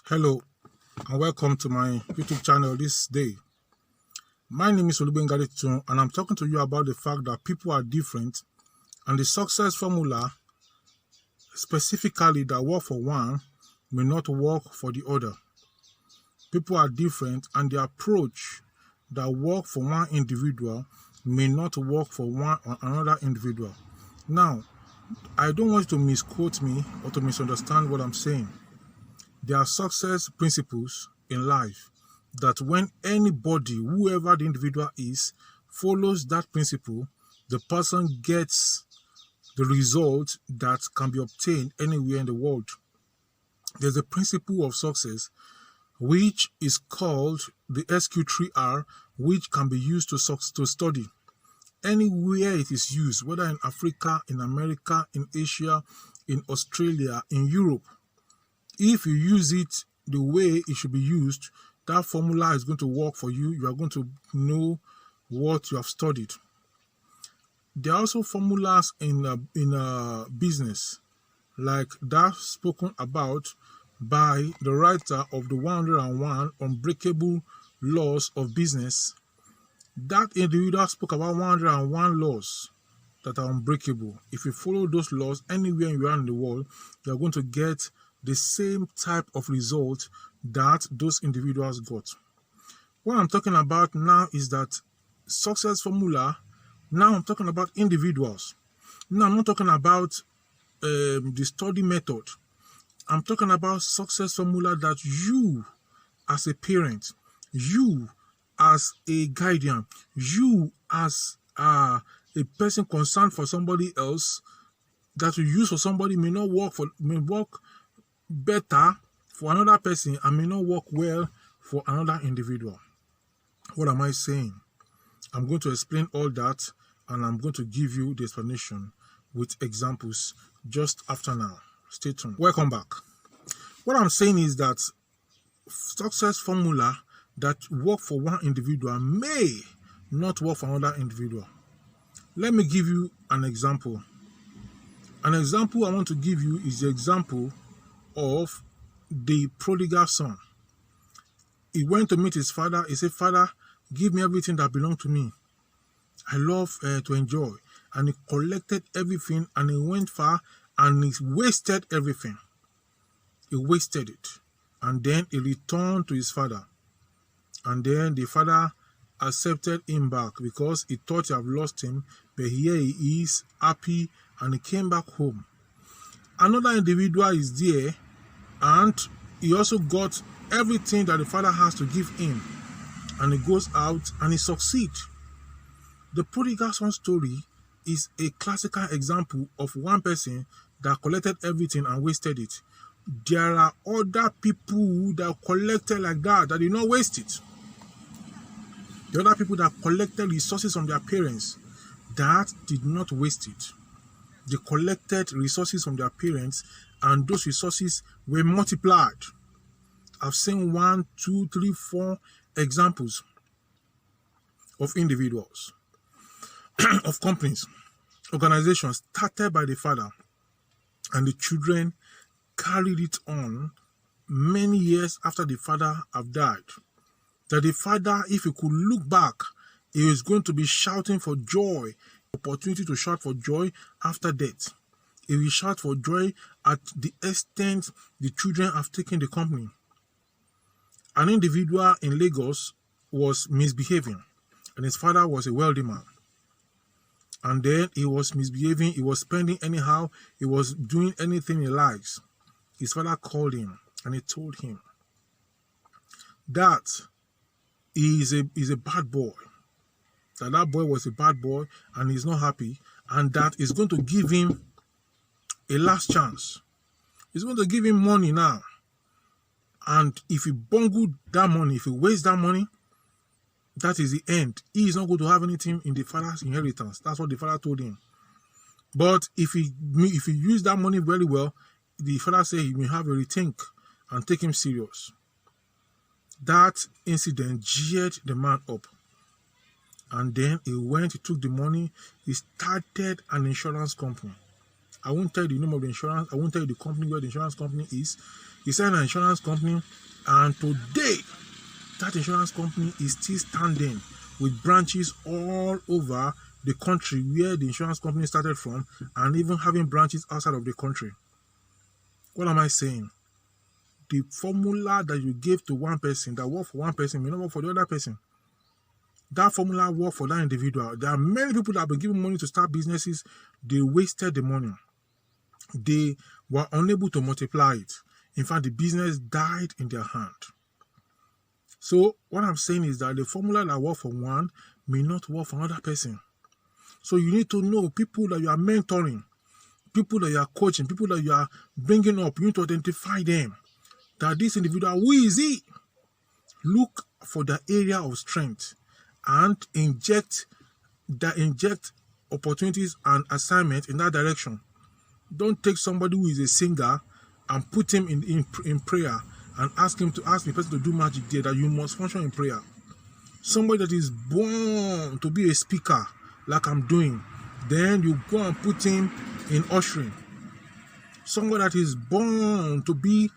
Hello and welcome to my YouTube channel this day. My name is Olubengaditun and I'm talking to you about the fact that people are different and the success formula specifically that work for one may not work for the other. People are different and the approach that work for one individual may not work for another individual. Now, I don't want you to misquote me or to misunderstand what I'm saying. There are success principles in life that when anybody, whoever the individual is, follows that principle, the person gets the result that can be obtained anywhere in the world. There's a principle of success which is called the SQ3R, which can be used to study. Anywhere it is used, whether in Africa, in America, in Asia, in Australia, in Europe, if you use it the way it should be used, that formula is going to work for you. You are going to know what you have studied. There are also formulas in business, like that spoken about by the writer of the 101 Unbreakable Laws of Business. That individual spoke about 101 laws that are unbreakable. If you follow those laws anywhere you are in the world, you are going to get the same type of result that those individuals got. What I'm talking about now is that success formula. Now I'm talking about individuals. Now I'm not talking about the study method. I'm talking about success formula that you as a parent, you as a guardian, you as a person concerned for somebody else, that you use for somebody may work better for another person and may not work well for another individual. What am I saying? I'm going to explain all that and I'm going to give you the explanation with examples just after now. Stay tuned. Welcome back. What I'm saying is that success formula that work for one individual may not work for another individual. Let me give you an example. An example I want to give you is the example of the prodigal son. He went to meet his father. He said, "Father, give me everything that belongs to me. I love to enjoy." And he collected everything and he went far and he wasted everything. He wasted it. And then he returned to his father. And then the father accepted him back because he thought he had lost him. But here he is, happy, and he came back home. Another individual is there and he also got everything that the father has to give him. And he goes out and he succeeds. The prodigal son story is a classical example of one person that collected everything and wasted it. There are other people that collected like that did not waste it. The other people that collected resources from their parents that did not waste it. They collected resources from their parents and those resources were multiplied. I've seen 1, 2, 3, 4 examples of individuals, of companies, organizations started by the father and the children carried it on many years after the father have died. That the father, if he could look back, he was going to be shouting for joy, opportunity to shout for joy after death. He will shout for joy at the extent the children have taken the company. An individual in Lagos was misbehaving, and his father was a wealthy man. And then he was misbehaving, he was spending anyhow, he was doing anything he likes. His father called him and he told him that he is a bad boy. That boy was a bad boy and he's not happy, and that is going to give him a last chance. He's going to give him money now. And if he bungled that money, if he wastes that money, that is the end. He is not going to have anything in the father's inheritance. That's what the father told him. But if he use that money very well, the father said he may have a rethink and take him serious. That incident cheered the man up. And then he took the money, he started an insurance company. I won't tell you the name of the insurance, I won't tell you the company where the insurance company is. He set an insurance company, and today that insurance company is still standing with branches all over the country where the insurance company started from, and even having branches outside of the country. What am I saying? The formula that you gave to one person that worked for one person may not work for the other person. That formula worked for that individual. There are many people that have been given money to start businesses. They wasted the money. They were unable to multiply it. In fact, the business died in their hand. So what I'm saying is that the formula that works for one may not work for another person. So you need to know people that you are mentoring, people that you are coaching, people that you are bringing up. You need to identify them. That this individual, who is he? Look for the area of strength and inject opportunities and assignments in that direction. Don't take somebody who is a singer and put him in prayer and ask the person to do magic there, that you must function in prayer. Somebody that is born to be a speaker, like I'm doing, then you go and put him in ushering. Somebody that is born to be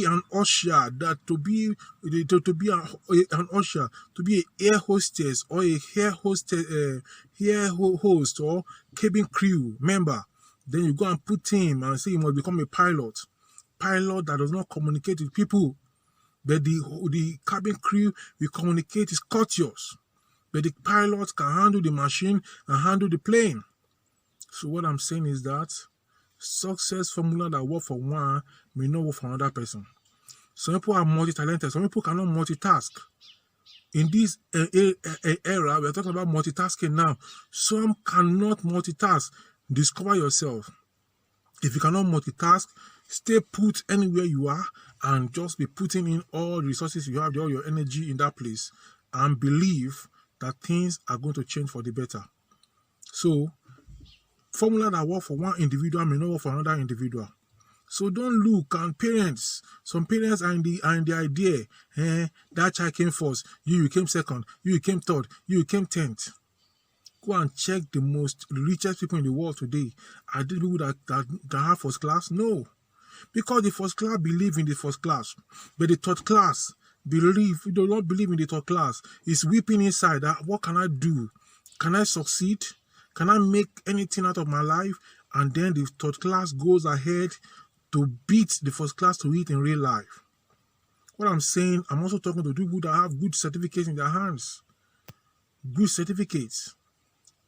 an usher, to be an usher, to be an air hostess or a host or cabin crew member. Then you go and put him and say he must become a pilot that does not communicate with people. But the cabin crew will communicate, is courteous. But the pilot can handle the machine and handle the plane. So what I'm saying is that success formula that work for one may not work for another person. Some people are multi-talented. Some people cannot multitask. In this era, we are talking about multitasking now. Some cannot multitask. Discover yourself. If you cannot multitask, stay put anywhere you are and just be putting in all the resources you have, all your energy in that place, and believe that things are going to change for the better. So, formula that work for one individual may not work for another individual. So don't look. And parents, some parents are in the idea, that child came first, you came second, you came third, you came 10th. Go and check the richest people in the world today. Are they people that have first class? No. Because the first class believe in the first class. But the third class do not believe in the third class. It's weeping inside. What can I do? Can I succeed? Can I make anything out of my life? And then the third class goes ahead to beat the first class to it in real life. What I'm saying, I'm also talking to people that have good certificates in their hands. Good certificates.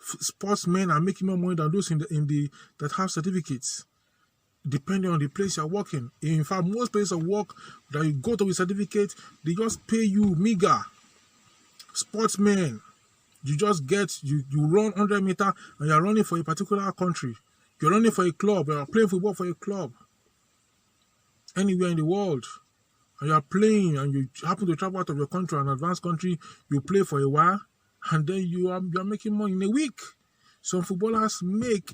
Sportsmen are making more money than those that have certificates, depending on the place you're working. In fact, most places of work that you go to with certificate, they just pay you meager. Sportsmen, you just you run 100 meters and you're running for a particular country. You're running for a club, you're playing football for a club. Anywhere in the world. And you're playing and you happen to travel out of your country, an advanced country, you play for a while, and then you are making money in a week. Some footballers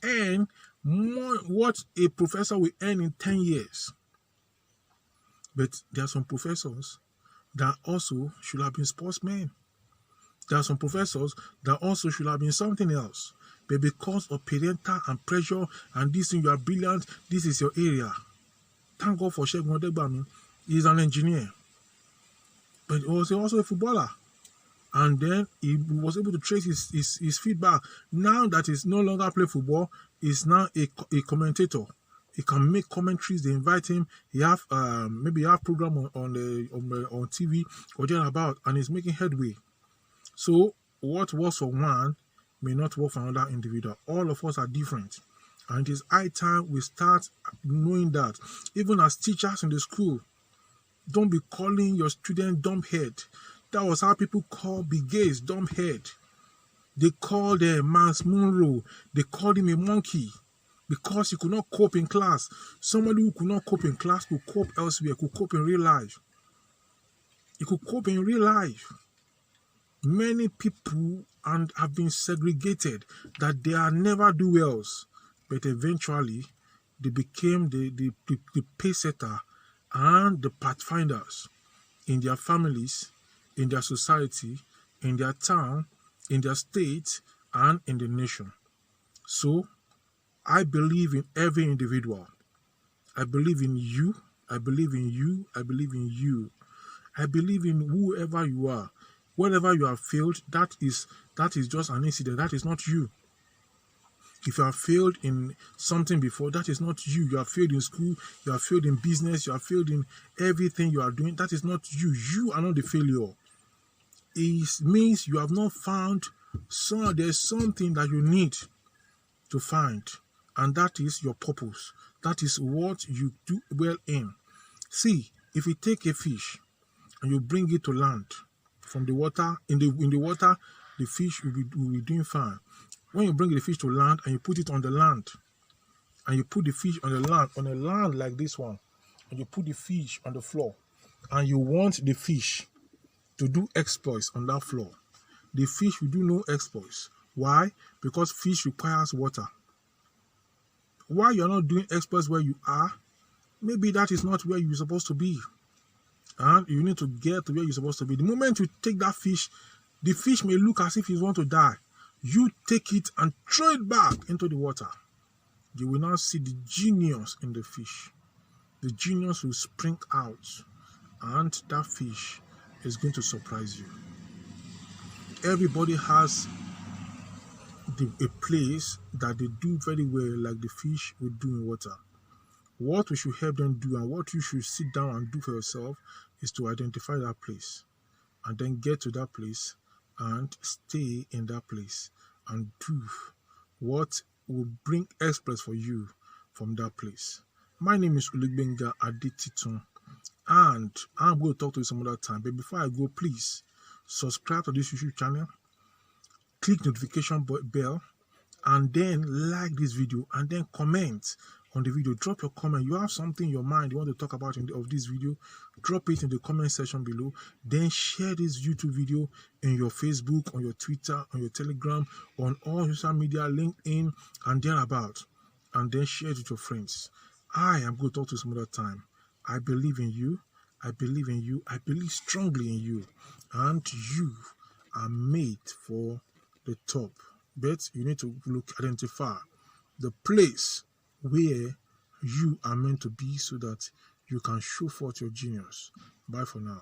earn more what a professor will earn in 10 years. But there are some professors that also should have been sportsmen. There are some professors that also should have been something else. But because of parental and pressure and this thing, you are brilliant, this is your area. Thank God for Shegun Odegbami. He's an engineer. But he was also a footballer. And then he was able to trace his feedback. Now that he's no longer playing football, he's now a commentator. He can make commentaries. They invite him. He have maybe program on TV or just about, and he's making headway. So what works for one may not work for another individual. All of us are different, and it is high time we start knowing that. Even as teachers in the school, don't be calling your student dumbhead. That was how people call Bill Gates dumbhead. They called Miles Monroe. They called him a monkey because he could not cope in class. Somebody who could not cope in class could cope elsewhere, could cope in real life. He could cope in real life. Many people have been segregated that they are never do wells, but eventually they became the pace setter and the pathfinders in their families, in their society, in their town, in their state, and in the nation. So, I believe in every individual. I believe in you. I believe in you. I believe in you. I believe in whoever you are. Wherever you have failed, that is just an incident. That is not you. If you have failed in something before, that is not you. You have failed in school, you have failed in business, you have failed in everything you are doing. That is not you. You are not the failure. It means you have not found there's something that you need to find, and that is your purpose. That is what you do well in. See, if you take a fish and you bring it to land from the water, in the water, the fish will be doing fine. When you bring the fish to land and you put it on the land, and you put the fish on a land like this one, and you put the fish on the floor, and you want the fish to do exploits on that floor, the fish will do no exploits. Why? Because fish requires water. Why you're not doing exploits where you are? Maybe that is not where you're supposed to be. And you need to get to where you're supposed to be. The moment you take that fish, the fish may look as if he wants to die. You take it and throw it back into the water. You will now see the genius in the fish. The genius will spring out, and that fish is going to surprise you. Everybody has a place that they do very well, like the fish will do in water. What we should help them do, and what you should sit down and do for yourself, is to identify that place and then get to that place and stay in that place and do what will bring exploits for you from that place. My name is Ulugbenga Adetitun, and I'm going to talk to you some other time. But before I go, please subscribe to this YouTube channel, click notification bell, and then like this video, and then comment on the video. Drop your comment. You have something in your mind you want to talk about of this video, drop it in the comment section below. Then share this YouTube video in your Facebook, on your Twitter, on your Telegram, on all social media, LinkedIn, and thereabout. And then share it with your friends. I am going to talk to you some other time. I believe in you. I believe in you. I believe strongly in you. And you are made for the top. But you need to identify the place where you are meant to be so that you can show forth your genius. Bye for now.